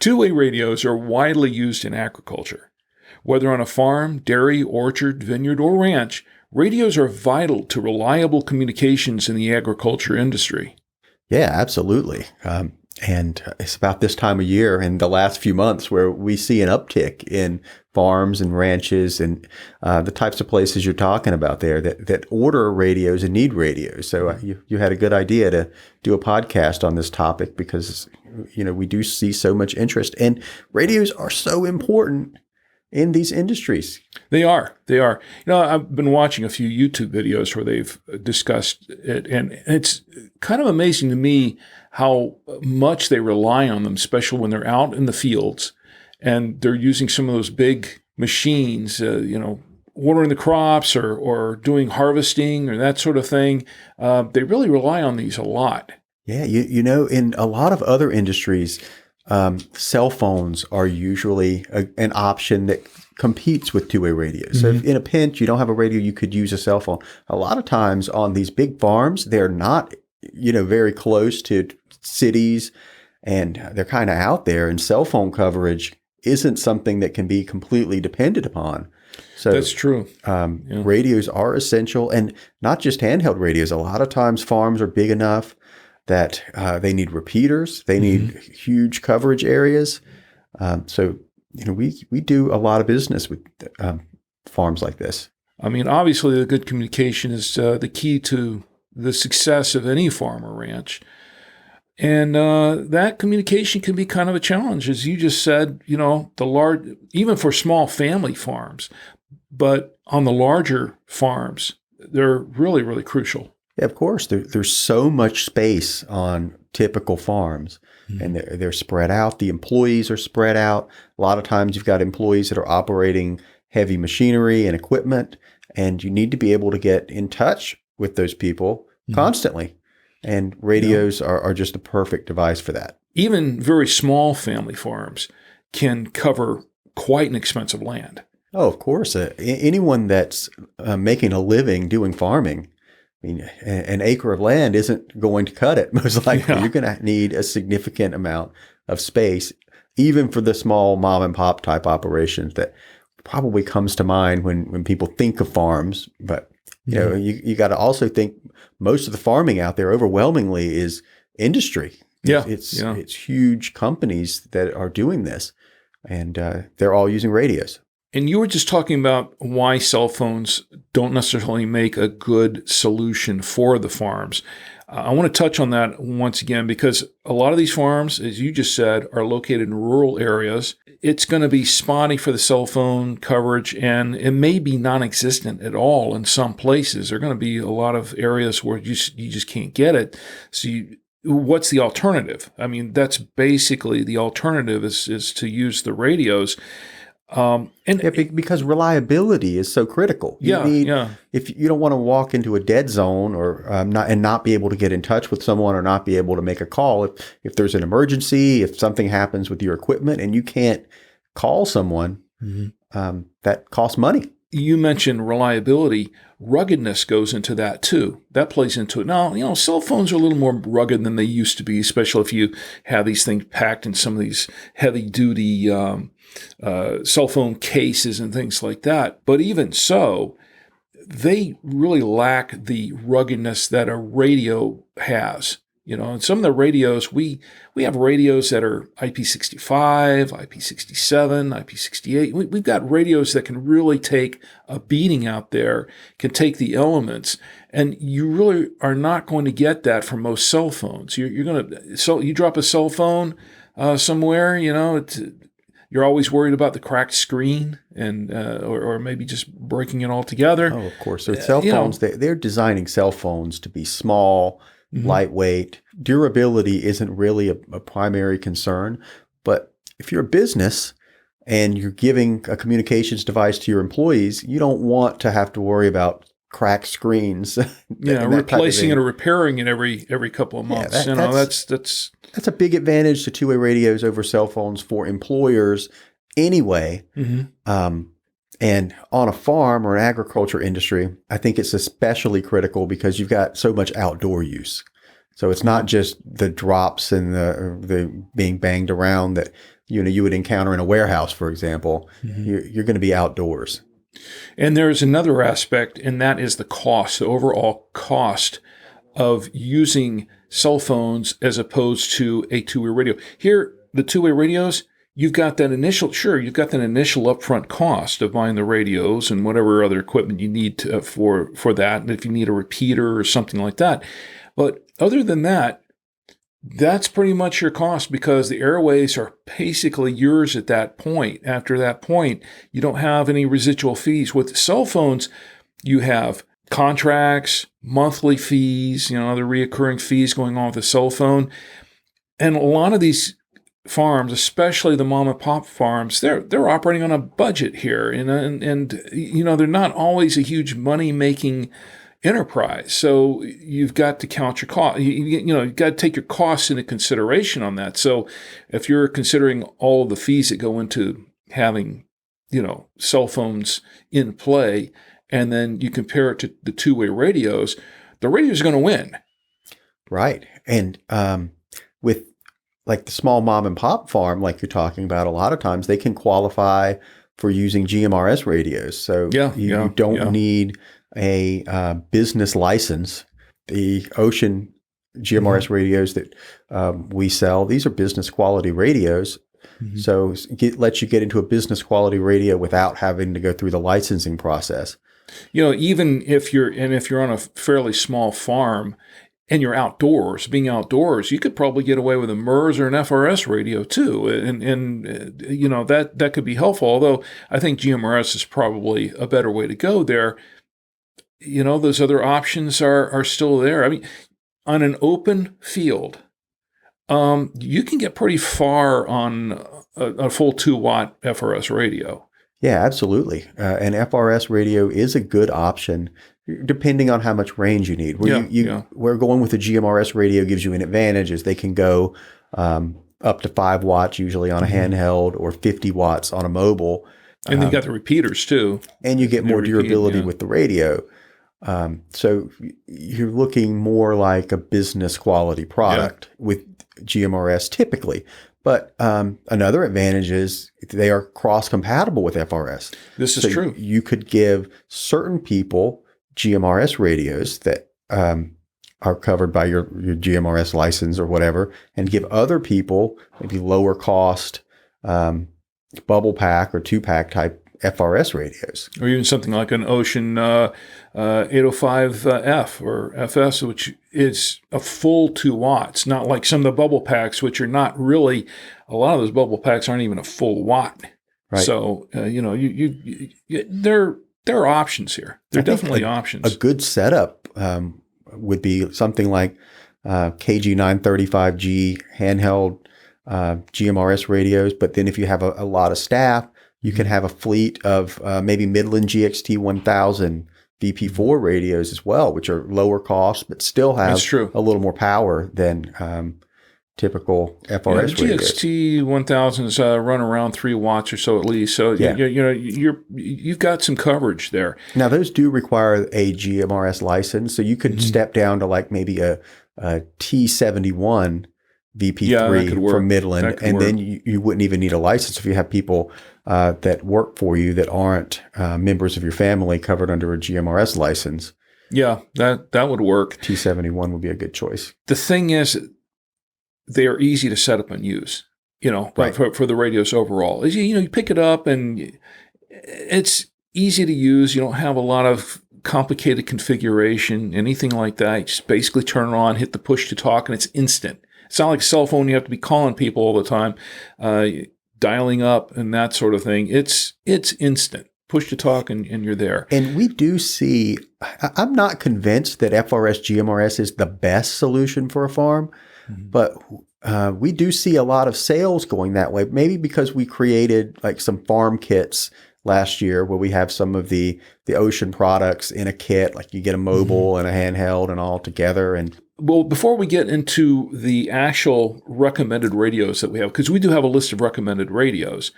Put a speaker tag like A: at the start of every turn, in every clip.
A: Two-way radios are widely used in agriculture. Whether on a farm, dairy, orchard, vineyard, or ranch, radios are vital to reliable communications in the agriculture industry.
B: Yeah, absolutely. And it's about this time of year in the last few months where we see an uptick in farms and ranches and the types of places you're talking about there that order radios and need radios. So you had a good idea to do a podcast on this topic because, we do see so much interest. And radios are so important in these industries.
A: They are. I've been watching a few YouTube videos where they've discussed it, and it's kind of amazing to me how much they rely on them, especially when they're out in the fields and they're using some of those big machines, watering the crops or doing harvesting or that sort of thing. They really rely on these a lot.
B: Yeah, in a lot of other industries, cell phones are usually an option that competes with two-way radios. So if in a pinch, you don't have a radio, you could use a cell phone. A lot of times on these big farms, they're not, very close to cities and they're kind of out there, and cell phone coverage isn't something that can be completely depended upon. So
A: that's true.
B: Radios are essential, and not just handheld radios. A lot of times farms are big enough that they need repeaters. They need huge coverage areas. So we do a lot of business with farms like this.
A: I mean, obviously, the good communication is the key to the success of any farm or ranch. And that communication can be kind of a challenge, as you just said, even for small family farms. But on the larger farms, they're really, really crucial.
B: Yeah, of course. There's so much space on typical farms, and they're spread out. The employees are spread out. A lot of times you've got employees that are operating heavy machinery and equipment, and you need to be able to get in touch with those people constantly. And radios are just the perfect device for that.
A: Even very small family farms can cover quite an expensive land.
B: Oh, of course. Anyone that's making a living doing farming, I mean, an acre of land isn't going to cut it. Most likely, you're going to need a significant amount of space, even for the small mom and pop type operations that probably comes to mind when people think of farms. But you got to also think most of the farming out there overwhelmingly is industry.
A: Yeah,
B: it's huge companies that are doing this, and they're all using radios.
A: And you were just talking about why cell phones don't necessarily make a good solution for the farms. I want to touch on that once again, because a lot of these farms, as you just said, are located in rural areas. It's going to be spotty for the cell phone coverage, and it may be non-existent at all in some places. There are going to be a lot of areas where you just can't get it. So what's the alternative? I mean, that's basically the alternative is to use the radios.
B: Because reliability is so critical. If you don't want to walk into a dead zone or not be able to get in touch with someone or not be able to make a call, if there's an emergency, if something happens with your equipment and you can't call someone, that costs money.
A: You mentioned reliability. Ruggedness goes into that too. That plays into it. Now, cell phones are a little more rugged than they used to be, especially if you have these things packed in some of these heavy-duty cell phone cases and things like that. But even so, they really lack the ruggedness that a radio has. And some of the radios, we have radios that are IP65, IP67, IP68. We've got radios that can really take a beating out there, can take the elements, and you really are not going to get that from most cell phones. You drop a cell phone somewhere, you're always worried about the cracked screen and or maybe just breaking it all together.
B: Oh, of course. So cell phones, they're designing cell phones to be small, lightweight. Durability isn't really a primary concern. But if you're a business and you're giving a communications device to your employees, you don't want to have to worry about cracked screens.
A: Replacing it or repairing it every couple of months.
B: That's a big advantage to two-way radios over cell phones for employers anyway. And on a farm or an agriculture industry, I think it's especially critical because you've got so much outdoor use. So it's not just the drops and the being banged around that you would encounter in a warehouse, for example. You're going to be outdoors.
A: And there's another aspect, and that is the cost, the overall cost of using cell phones as opposed to a two-way radio. Here, the two-way radios, you've got that initial upfront cost of buying the radios and whatever other equipment you need for that, and if you need a repeater or something like that. But other than that, that's pretty much your cost, because the Airwaves are basically yours at that point. After that point, you don't have any residual fees. With cell phones, you have contracts, monthly fees, the reoccurring fees going on with the cell phone. And a lot of these farms, especially the mom and pop farms, they're operating on a budget here, and they're not always a huge money making enterprise. So you've got to count your cost. You've got to take your costs into consideration on that. So if you're considering all of the fees that go into having, cell phones in play, and then you compare it to the two-way radios, the radio's going to win.
B: Right. And with like the small mom and pop farm, like you're talking about, a lot of times they can qualify for using GMRS radios. So you don't need a business license. The Wouxun GMRS radios that we sell, these are business quality radios. So lets you get into a business quality radio without having to go through the licensing process.
A: Even if you're on a fairly small farm and you're outdoors, being outdoors, you could probably get away with a MRS or an FRS radio too, and that could be helpful. Although I think GMRS is probably a better way to go there. Those other options are still there. I mean, on an open field, you can get pretty far on a full 2-watt FRS radio.
B: Yeah, absolutely. An FRS radio is a good option, depending on how much range you need. Where going with a GMRS radio gives you an advantage is they can go up to 5 watts usually on a handheld, or 50 watts on a mobile.
A: And they got the repeaters too.
B: And you get more durability with the radio. So you're looking more like a business quality product with GMRS typically. But another advantage is they are cross-compatible with FRS.
A: This is true.
B: You could give certain people GMRS radios that are covered by your GMRS license or whatever, and give other people maybe lower cost bubble pack or 2-pack type FRS radios.
A: Or even something like an Wouxun 805F or FS, which is a full 2 watts, not like some of the bubble packs, which are not really, a lot of those bubble packs aren't even a full watt. Right. So, there are options here. There are definitely options.
B: A good setup would be something like KG-905G handheld GMRS radios. But then if you have a lot of staff, you can have a fleet of maybe Midland GXT1000 VP4 radios as well, which are lower cost, but still have a little more power than typical FRS radios.
A: GXT1000s run around 3 watts or so at least. So you've got some coverage there.
B: Now those do require a GMRS license, so you could step down to like maybe a T71 VP3 from Midland, and then you wouldn't even need a license if you have people that work for you that aren't members of your family covered under a GMRS license.
A: Yeah, that would work.
B: T71 would be a good choice.
A: The thing is, they are easy to set up and use, right. for the radios overall. You pick it up and it's easy to use. You don't have a lot of complicated configuration, anything like that. You just basically turn it on, hit the push to talk, and it's instant. It's not like a cell phone. You have to be calling people all the time, dialing up and that sort of thing. It's instant. Push to talk and you're there.
B: And we do see, I'm not convinced that FRS GMRS is the best solution for a farm, but we do see a lot of sales going that way. Maybe because we created like some farm kits last year where we have some of the Wouxun products in a kit, like you get a mobile and a handheld and all together. And
A: well, before we get into the actual recommended radios that we have, because we do have a list of recommended radios,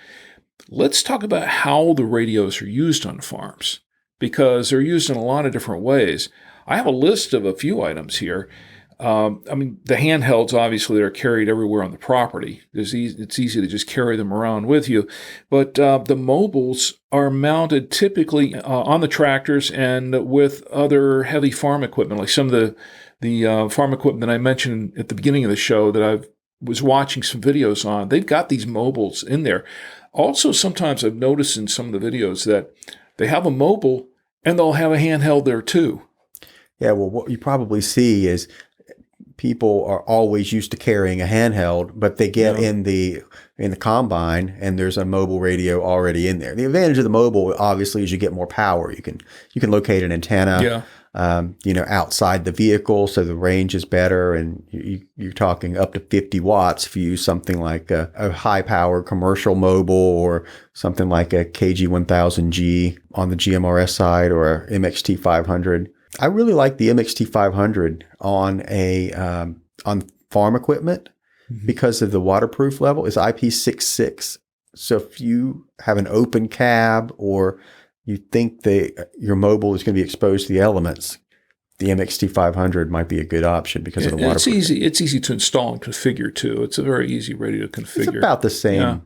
A: let's talk about how the radios are used on farms, because they're used in a lot of different ways. I have a list of a few items here. I mean, the handhelds, obviously, they're carried everywhere on the property. It's easy to just carry them around with you. But the mobiles are mounted typically on the tractors and with other heavy farm equipment, like some of the farm equipment that I mentioned at the beginning of the show that I was watching some videos on. They've got these mobiles in there. Also, sometimes I've noticed in some of the videos that they have a mobile and they'll have a handheld there too.
B: Yeah, well, what you probably see is people are always used to carrying a handheld, but they get in the combine and there's a mobile radio already in there. The advantage of the mobile, obviously, is you get more power. You can locate an antenna, outside the vehicle, so the range is better, and you're talking up to 50 watts if you use something like a high-power commercial mobile or something like a KG-1000G on the GMRS side or a MXT500. I really like the MXT500 on farm equipment because of the waterproof level. It's IP66. So if you have an open cab or you think your mobile is going to be exposed to the elements, the MXT500 might be a good option because of the waterproof.
A: It's easy to install and configure too. It's a very easy radio to configure.
B: It's about the same,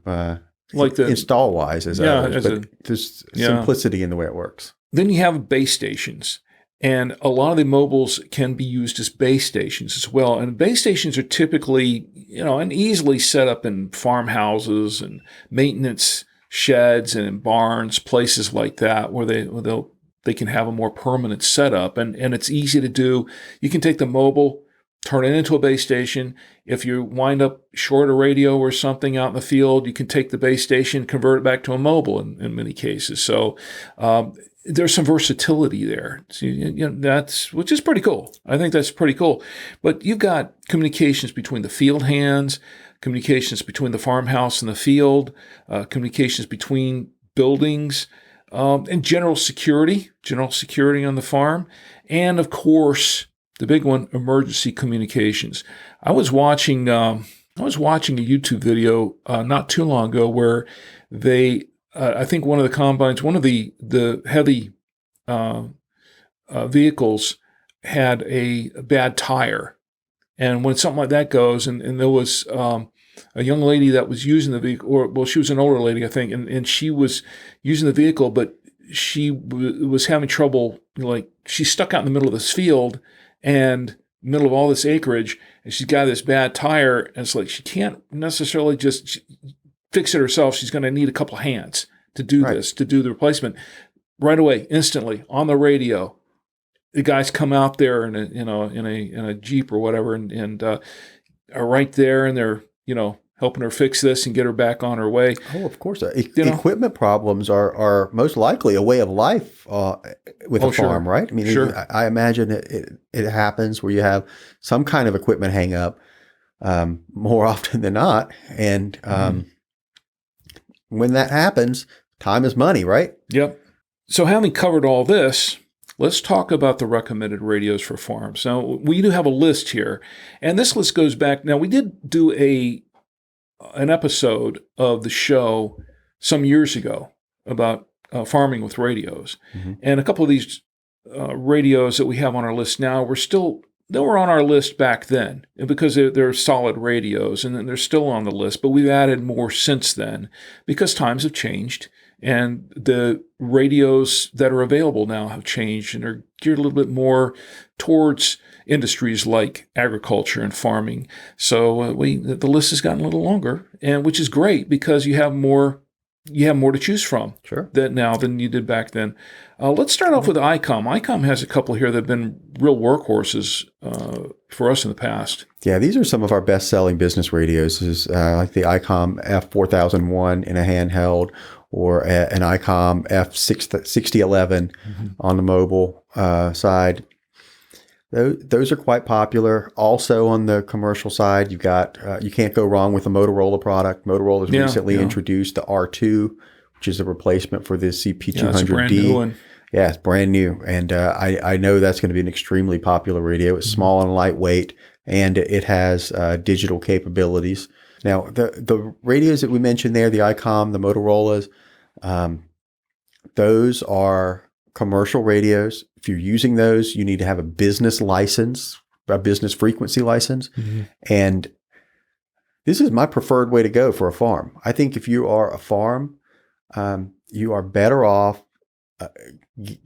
B: like the install wise as others, but there's simplicity in the way it works.
A: Then you have base stations. And a lot of the mobiles can be used as base stations as well. And base stations are typically, and easily set up in farmhouses and maintenance sheds and in barns, places like that, where they can have a more permanent setup. And it's easy to do. You can take the mobile, turn it into a base station. If you wind up short a radio or something out in the field, you can take the base station, convert it back to a mobile in many cases. So there's some versatility there, which is pretty cool. I think that's pretty cool. But you've got communications between the field hands, communications between the farmhouse and the field, communications between buildings, and general security on the farm, and of course the big one, emergency communications. I was watching a YouTube video not too long ago where they. I think one of the combines, one of the heavy vehicles had a bad tire. And when something like that goes, and there was a young lady that was using the vehicle, she was an older lady, I think, and she was using the vehicle, but she was having trouble, like she's stuck out in the middle of this field and middle of all this acreage, and she's got this bad tire, and it's like she can't necessarily just fix it herself. She's going to need a couple hands to do this, to do the replacement right away, instantly on the radio. The guys come out there in a Jeep or whatever, and are right there, and they're helping her fix this and get her back on her way.
B: Oh, of course, equipment problems are most likely a way of life with a farm, right? I mean, I imagine it happens where you have some kind of equipment hang up more often than not, and when that happens, time is money, right?
A: Yep. So having covered all this, let's talk about the recommended radios for farms. Now, we do have a list here, and this list goes back. Now, we did do an episode of the show some years ago about farming with radios. And a couple of these radios that we have on our list now they were on our list back then because they're solid radios, and they're still on the list, but we've added more since then because times have changed and the radios that are available now have changed and are geared a little bit more towards industries like agriculture and farming. So the list has gotten a little longer, and which is great because you have more to choose from than you did back then. Let's start off with Icom. Icom has a couple here that have been real workhorses for us in the past.
B: Yeah, these are some of our best-selling business radios. Like the Icom F4001 in a handheld, or an Icom F6011 on the mobile side. Those are quite popular. Also on the commercial side, you've got you can't go wrong with a Motorola product. Motorola has recently introduced the R2, which is a replacement for the CP200D.
A: It's a brand new one.
B: Yeah, it's brand new, and I know that's going to be an extremely popular radio. It's small and lightweight, and it has digital capabilities. Now, the radios that we mentioned there, the Icom, the Motorola's, those are commercial radios. If you're using those, you need to have a business license a business frequency license. And this is my preferred way to go for a farm. I think if you are a farm, you are better off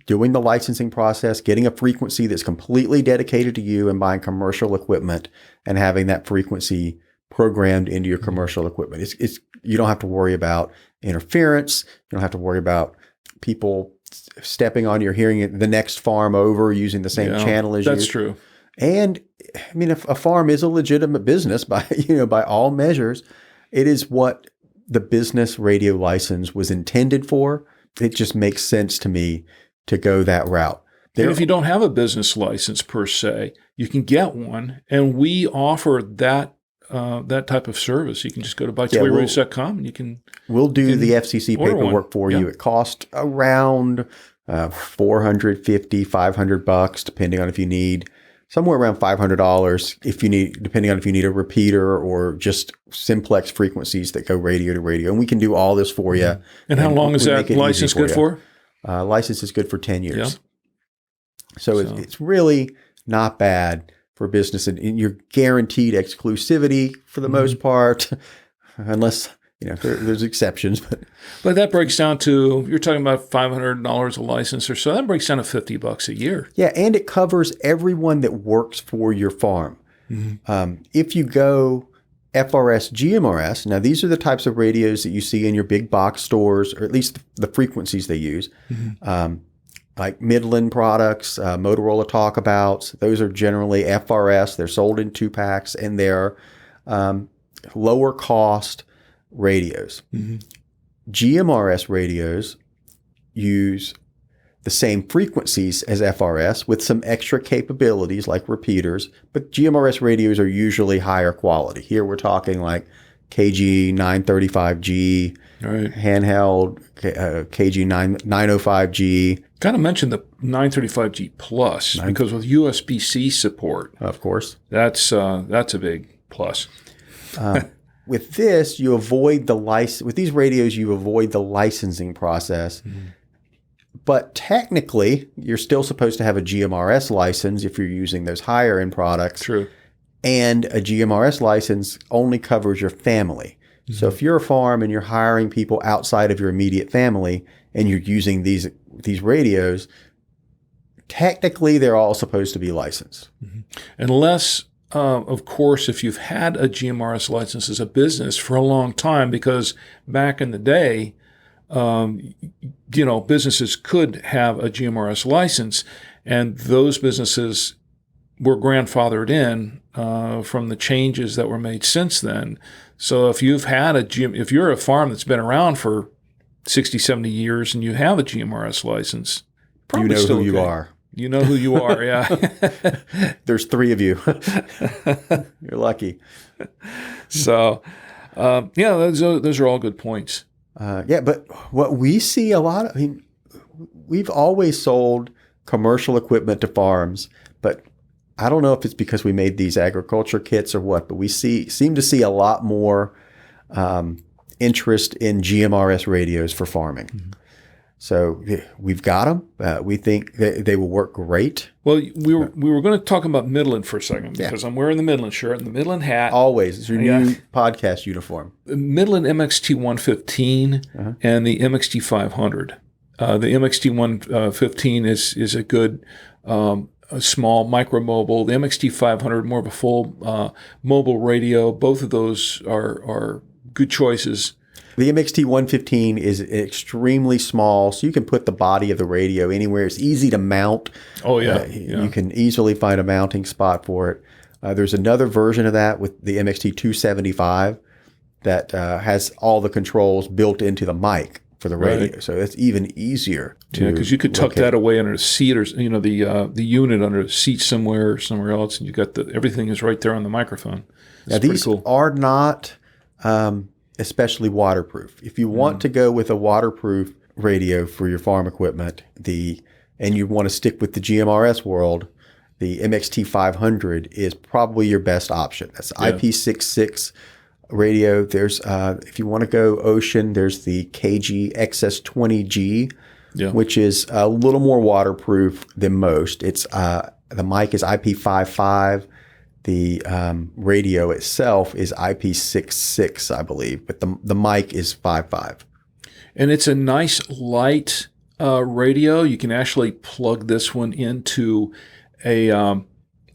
B: doing the licensing process, getting a frequency that's completely dedicated to you, and buying commercial equipment and having that frequency programmed into your commercial equipment. It's you don't have to worry about interference. You don't have to worry about people stepping on your hearing the next farm over using the same channel as you.
A: That's true.
B: And I mean, if a farm is a legitimate business by all measures, it is what the business radio license was intended for. It just makes sense to me to go that route.
A: And if you don't have a business license per se, you can get one, and we offer that type of service. You can just go to thetwowayradioshow.com and you can.
B: We'll do the FCC paperwork for you. It costs around $450, $500, depending on if you need. Somewhere around $500 if you need, depending on if you need a repeater or just simplex frequencies that go radio to radio. And we can do all this for you.
A: And how long is that license good for?
B: License is good for 10 years. So it's really not bad for business. And you're guaranteed exclusivity for the most part, unless, there's exceptions.
A: But that breaks down to, you're talking about $500 a license or so. That breaks down to $50 a year.
B: Yeah, and it covers everyone that works for your farm. If you go FRS, GMRS, now these are the types of radios that you see in your big box stores, or at least the frequencies they use. Like Midland products, Motorola talkabouts, those are generally FRS. They're sold in 2-packs, and they're lower cost radios. GMRS radios use the same frequencies as FRS with some extra capabilities like repeaters, but GMRS radios are usually higher quality. Here we're talking like KG-905G, handheld KG-905G.
A: Got to mention the 935G Plus, because with USB-C support,
B: of course,
A: that's a big plus.
B: With this, you avoid the with these radios, you avoid the licensing process. But technically, you're still supposed to have a GMRS license if you're using those higher end products.
A: True.
B: And a GMRS license only covers your family. So if you're a farm and you're hiring people outside of your immediate family and you're using these radios, technically they're all supposed to be licensed.
A: Unless, of course, if you've had a GMRS license as a business for a long time, because back in the day, businesses could have a GMRS license, and those businesses were grandfathered in from the changes that were made since then. So if you've had if you're a farm that's been around for 60, 70 years and you have a GMRS license, probably
B: you know who you are.
A: You know who you are, yeah.
B: There's 3 of you. You're lucky.
A: So, those are all good points.
B: But what we see a lot of, we've always sold commercial equipment to farms, but I don't know if it's because we made these agriculture kits or what, but we seem to see a lot more interest in GMRS radios for farming. So we've got them. We think they will work great.
A: Well, we were going to talk about Midland for a second, because I'm wearing the Midland shirt and the Midland hat.
B: Always. It's your new podcast uniform.
A: Midland MXT115 and the MXT500. The MXT115 is a good a small MicroMobile. The MXT500, more of a full mobile radio. Both of those are good choices.
B: The MXT115 is extremely small, so you can put the body of the radio anywhere. It's easy to mount.
A: Oh, yeah.
B: You can easily find a mounting spot for it. There's another version of that with the MXT275 that has all the controls built into the mic for the radio. So it's even easier to
A: because you could tuck that away under the seat, or the unit under the seat somewhere else, and you got everything is right there on the microphone.
B: Now these are not especially waterproof. If you want to go with a waterproof radio for your farm equipment, and you want to stick with the GMRS world, the MXT500 is probably your best option. That's IP66 radio. There's if you want to go ocean, there's the KG-805F, which is a little more waterproof than most. It's the mic is IP55. The radio itself is IP66, I believe, but the mic is 5.5.
A: And it's a nice light radio. You can actually plug this one into a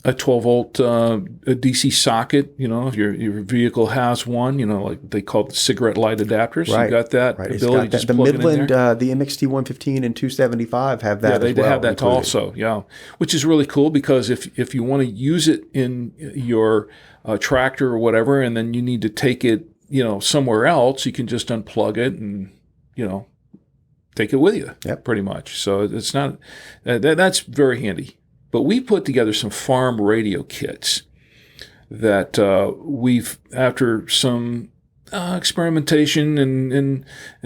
A: 12-volt DC socket. You know, if your vehicle has one, you know, like they call it the cigarette light adapters.
B: Right.
A: You got that
B: Right.
A: ability to just
B: the
A: plug
B: Midland,
A: it in there.
B: the MXT115 and 275 have that.
A: Yeah,
B: as
A: they
B: well,
A: have that
B: included.
A: also. Yeah, which is really cool because if you want to use it in your tractor or whatever, and then you need to take it, you know, somewhere else, you can just unplug it and, you know, take it with you.
B: Yep.
A: Pretty much. So it's not that's very handy. But we put together some farm radio kits that we've, after some experimentation and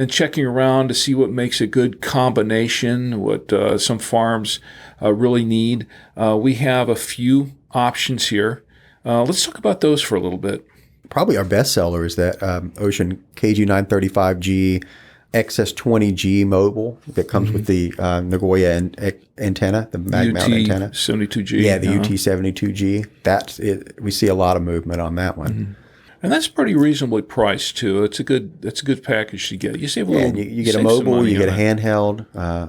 A: checking around to see what makes a good combination, what some farms really need. We have a few options here. Let's talk about those for a little bit.
B: Probably our best seller is that Wouxun KG-905G XS20G mobile that comes with the Nagoya antenna, the mag mount antenna.
A: UT72G.
B: Yeah, the UT72G. That's it. We see a lot of movement on that one.
A: Mm-hmm. And that's pretty reasonably priced too. It's a good package to get. You save a little.
B: You get a mobile, you get a handheld,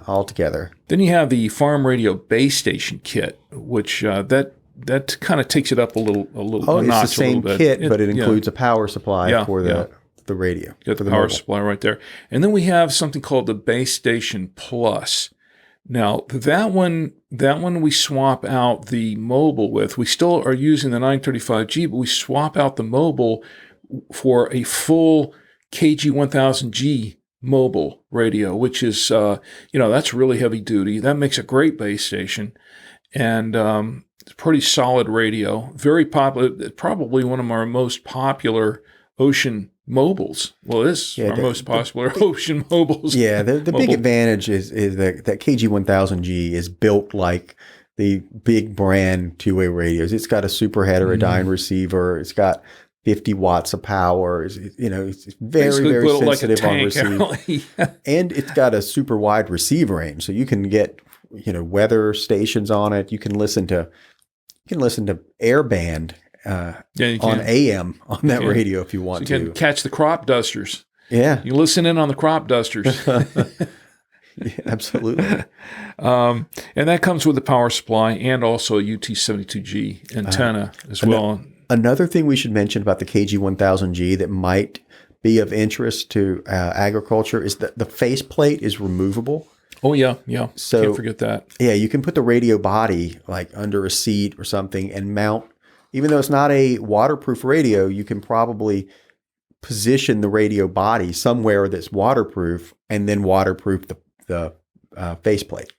B: all together.
A: Then you have the farm radio base station kit, which that kind of takes it up a little.
B: Oh, it's
A: notch,
B: the same kit, but it includes a power supply for the radio.
A: You got the
B: power
A: power supply right there. And then we have something called the Base Station Plus. Now, that one we swap out the mobile with. We still are using the 935G, but we swap out the mobile for a full KG-1000G mobile radio, which is, that's really heavy duty. That makes a great base station. And it's a pretty solid radio. Very popular. Probably one of our most popular Wouxun mobiles. Well, it is our most popular Wouxun mobiles.
B: Yeah, the big advantage is that KG-1000G is built like the big brand two-way radios. It's got a super heterodyne receiver. It's got 50 watts of power. It's very, very sensitive on receive. And it's got a super wide receive range. So you can get, weather stations on it. You can listen to airband on AM on that radio if you want
A: to. You can catch the crop dusters.
B: Yeah.
A: You listen in on the crop dusters.
B: Yeah, absolutely.
A: And that comes with the power supply and also a UT72G antenna as well.
B: Another thing we should mention about the KG-1000G that might be of interest to agriculture is that the faceplate is removable.
A: Oh, yeah.
B: So,
A: can't forget that.
B: Yeah, you can put the radio body like under a seat or something and mount. Even though it's not a waterproof radio, you can probably position the radio body somewhere that's waterproof and then waterproof the faceplate.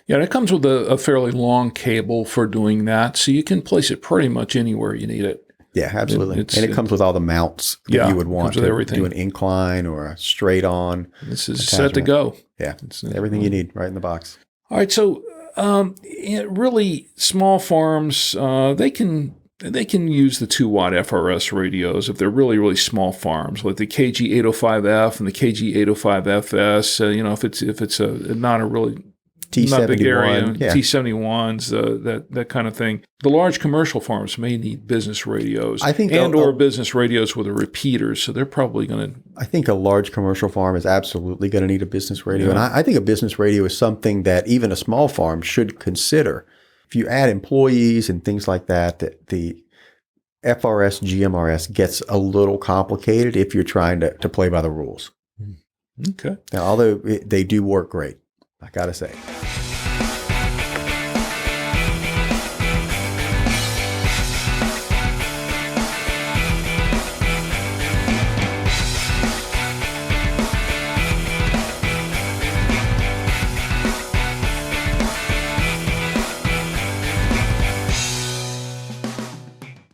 A: Yeah, it comes with a fairly long cable for doing that, so you can place it pretty much anywhere you need it.
B: Yeah, absolutely. And it comes with all the mounts that you would want to do an incline or a straight on.
A: This is set to go.
B: Yeah, it's everything you need right in the box.
A: All right, so really small farms, they can use the 2-watt FRS radios if they're really, really small farms, like the KG-805F and the KG-805FS. If it's not a really
B: T71,
A: not big area, T71s, that kind of thing. The large commercial farms may need business radios, or business radios with a repeater. So they're probably going to.
B: I think a large commercial farm is absolutely going to need a business radio, and I think a business radio is something that even a small farm should consider. If you add employees and things like that, the FRS, GMRS gets a little complicated if you're trying to play by the rules.
A: Okay.
B: Now, although they do work great, I got to say.